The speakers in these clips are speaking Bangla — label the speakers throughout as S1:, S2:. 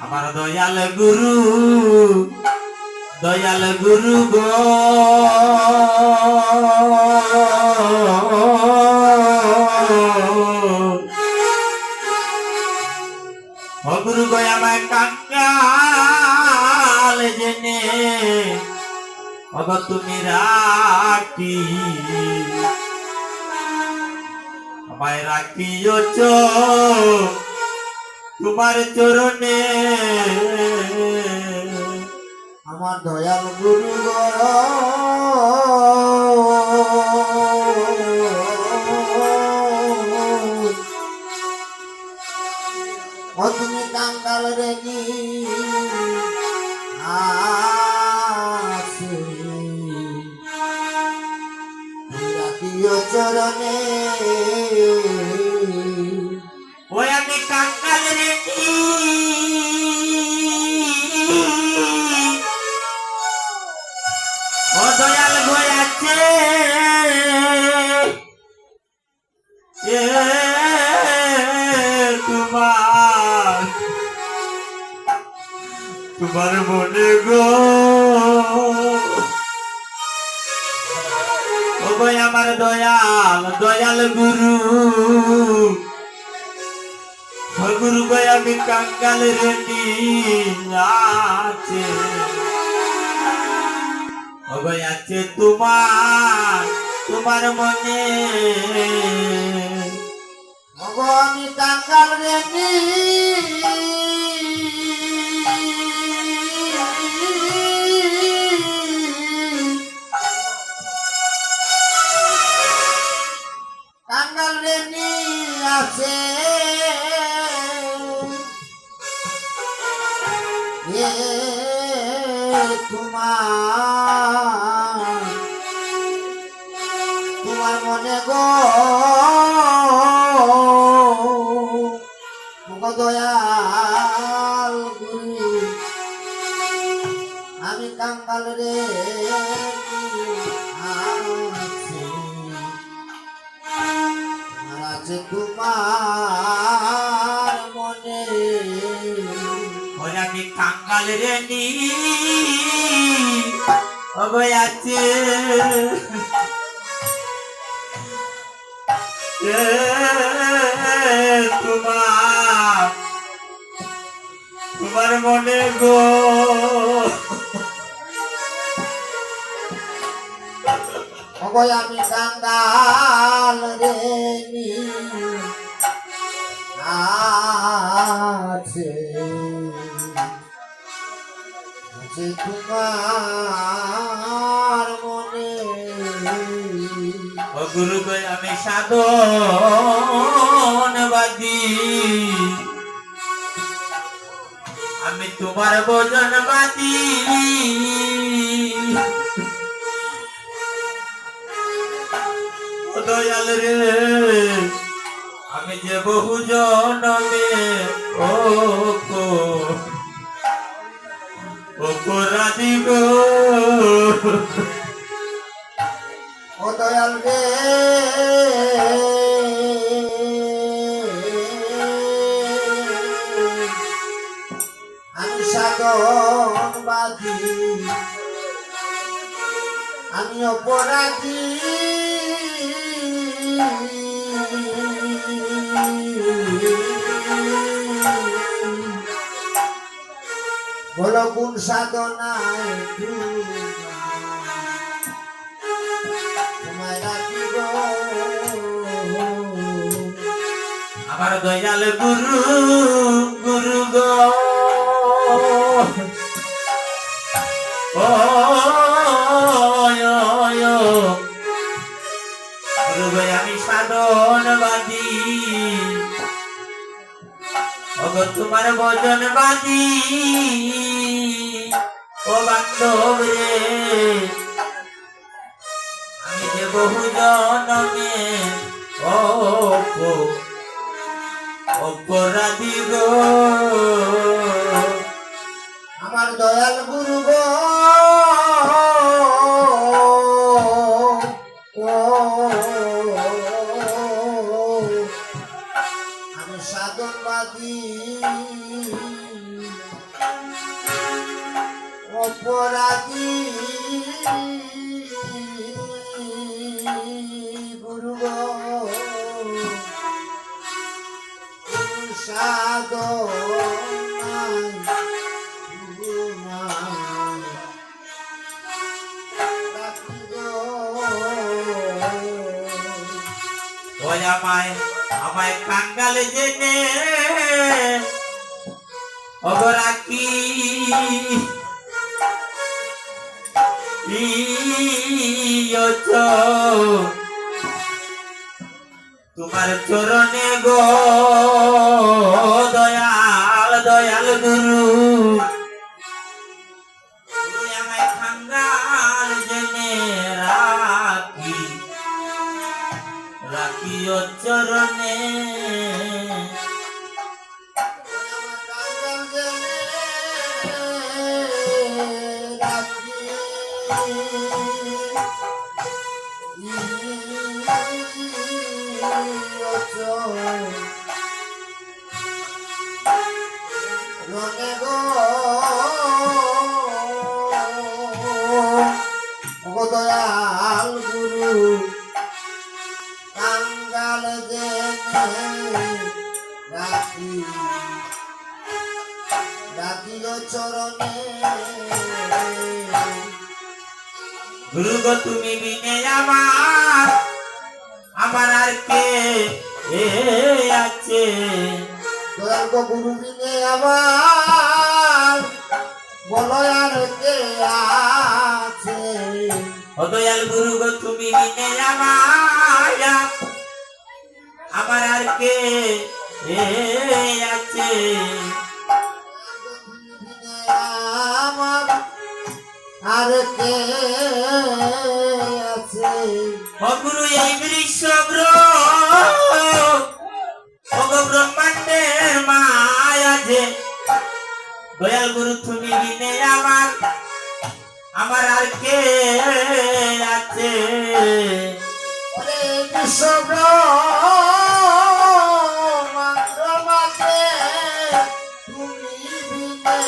S1: আমার দয়াল গুরু গো ও গুরু গো আমায় কাঙ্গাল জেনে অগ তুমি রাখি আমায় রাখিও তোমার চরণে
S2: আমার দয়াল গুরু ও তুমি কাঙ্গাল রেগি আসি রাখিও চরণে
S1: ওই আমি কাঙ্গাল রেগি ও দয়াল হয়েছে তোমার মনে গো ও ভাই আমার দয়াল গুরু গুরু ভাই আমি কাঙ্গাল রেডি আছে ও ভাই আছে তোমার মনে
S2: আমি কাঙ্গাল রেডি কাঙ্গাল রেডি আছে তোমার মনে গো দয়াল গুরু আমি কাঙ্গাল রে আছে তোমার মনে
S1: আমি কাঙ্গাল রে নি আছে তোমার মনে গো
S2: আমি কাঙ্গাল রে আছে তোমার মনে
S1: ও গুরু গো আমি সাধনবাদী আমি তোমার ভজনবাদী দয়াল রে আমি যে বহু জনমে অপরাধী গো
S2: ও দয়াল রে আমি সাধনবাদী আমি অপরাধী বলো কোন সাধনায় তোমায় রাখিব
S1: আমার দয়াল গুরু গো গুরু ভাই আমি সাধনবাদী তোমার ভজনবাদী ও বান্ধব রে আমি যে বহু জনমে অপরাধী গো
S2: আমার দয়াল গুরু গো আমি সাধনবাদী অপরাধী গুরু গো সাধনায় রাখি গো।
S1: ওই আমায় আমায় কাঙ্গালে জেনে অগরাকি তোমার চরণে গো দয়াল দয়াল গুরু তুমি আমায় কাঙ্গাল জেনে রাখি রাখি ও চরণে
S2: রনে গো ও দয়াল গুরু কাঙ্গাল জেনে রাখি রাখিল চরণে।
S1: গুরু গো তুমি বিনে আমার আমার আর কে আছে
S2: দয়াল গো গুরু বিনে আমার বলো আর কে আছে।
S1: ও দয়াল গুরু গো তুমি বিনে আমার আমার আর কে আছে
S2: আমার আর কে আছে।
S1: ও গুরু এই বৃষগ্র ও গো ব্রহ্মাণ্ডের মায়া যে দয়াল গুরু তুমি বিনে আমার আমার আর কে আছে
S2: ওরে বিশ্বব্র মাত্র মাঝে তুমি বিনে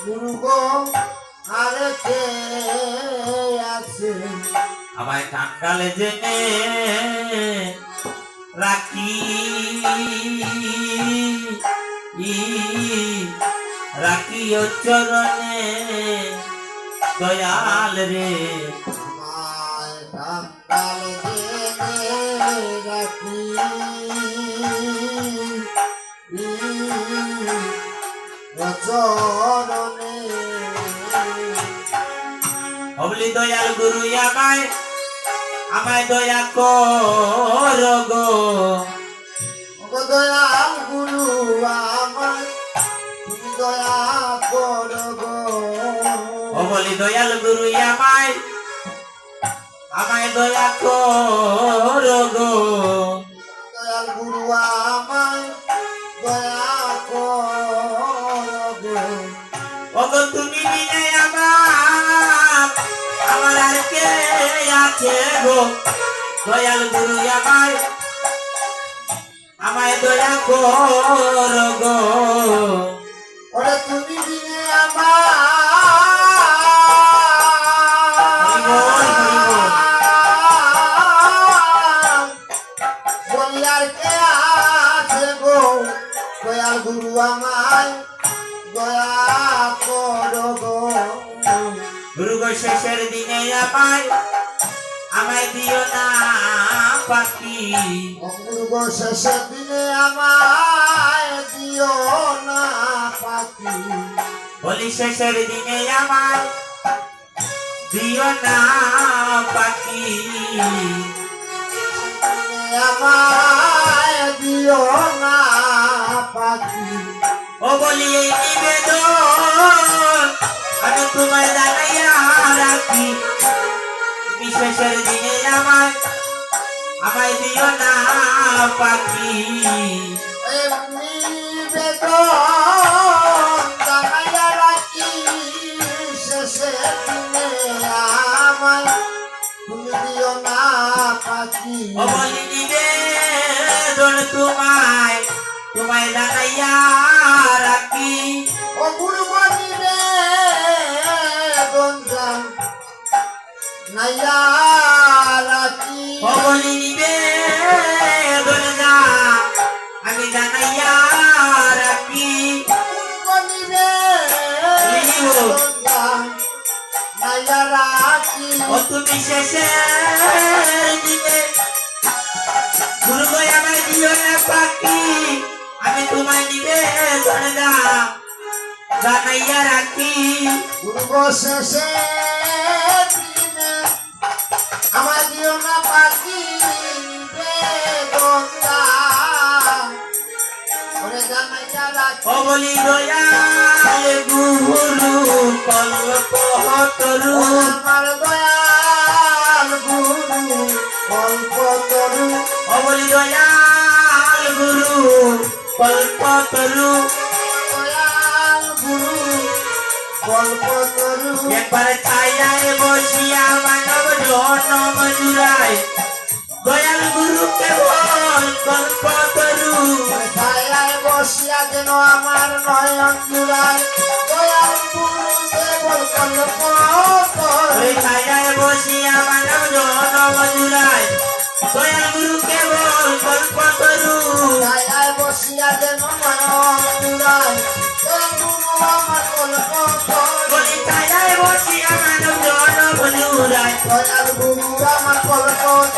S2: গুরু গো আর কে আছে।
S1: আমায় কাঙ্গালে জেনে রাখি রাখি ও চরণে দয়াল রে
S2: আমায় কাঙ্গাল জেনে রাখি চরণে।
S1: হবলি দয়াল গুরু আমায় আমায় দয়া কর গো
S2: ও দয়াল গুরু আমায় তুমি দয়া করো গো।
S1: হবলি দয়াল গুরু আমায় আমায় দয়া কর গো
S2: দয়াল গুরু আমায় দয়া করো গো।
S1: ওগো তুমি বিনে আমার আমার আর কে আছে গো দয়াল গুরু আমায় আমায় দয়া কর গো
S2: ওরে তুমি বিনে বলি আর কে আছে গো দয়াল গুরু আমায় দয়া করো গো।
S1: গুরু গো শেষের দিনে আমায় আমায় দিও না পাখি
S2: অপূর্ব শেষের দিনে আমায় দিও না পাখি।
S1: বলি শেষের দিনে আমায় দিও না পাখি
S2: আমায় দিও না পাখি।
S1: ও বলি এই নিবেদন আমি তোমায় জানাইয়া রাখি বিশেষের দিনে আমায় আমায় দিও না পাখি
S2: এমনি বেদন জানাইয়া রাখি শেষের দিনে আমায় তুমি দিও না পাখি।
S1: ও বলি নিবেদন তোমায় তোমায় জানাইয়া রাখি
S2: ও গুরু বলিবে নাইয়া রাখি
S1: বলি নিবে দরজা আমি জানাইয়া রাখি
S2: বলিবে নাইয়া রাখি
S1: ও তুমি শেষে দিবে গুরু গো আমায় দিও না পাখি আমি তোমায় নিবে দরজা জানাইয়া রাখি
S2: পূর্ব শেষে দিনে আমার দিও না পাখি গঙ্গা ওরে জানাইয়া রাখি
S1: ও বলি দয়াল গুরু কল্প তরু
S2: আমার দয়াল গুরু কল্প তরু
S1: ও বলি দয়াল গুরু কল্প তরু
S2: দয়াল গুরু কল্প তরু
S1: একবার ছায়ায় বসিয়া মানব জনম জুড়ায় দয়াল গুরু কেবল কল্প তরু
S2: ছায়ায় বসিয়া যেন আমার নয়ন জুড়ায় দয়াল গুরু কেবল কল্প
S1: ওই ছায়ায় বসিয়া মানব জনম জুড়ায় দয়াল গুরু কেবল কল্প তরু
S2: ছায়ায় বসিয়া যেন নয়ন জুড়ায় দয়াল গুরু আমার কল্প
S1: বলি ছায়ায় বসিয়া মানব জনম জুড়ায়
S2: দয়াল গুরু আমার কল্প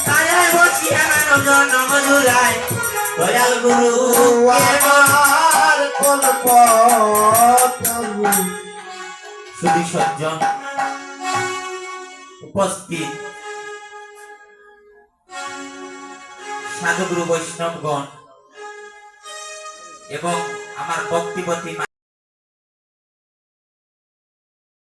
S1: ছায়ায় বসিয়া মানব জনম জুড়ায় দয়াল গুরু কেবল
S2: আমার কল্প
S1: সুধী সজ্জন উপস্থিত সাধুগুরু বৈষ্ণবগণ এবং আমার ভক্তিপতি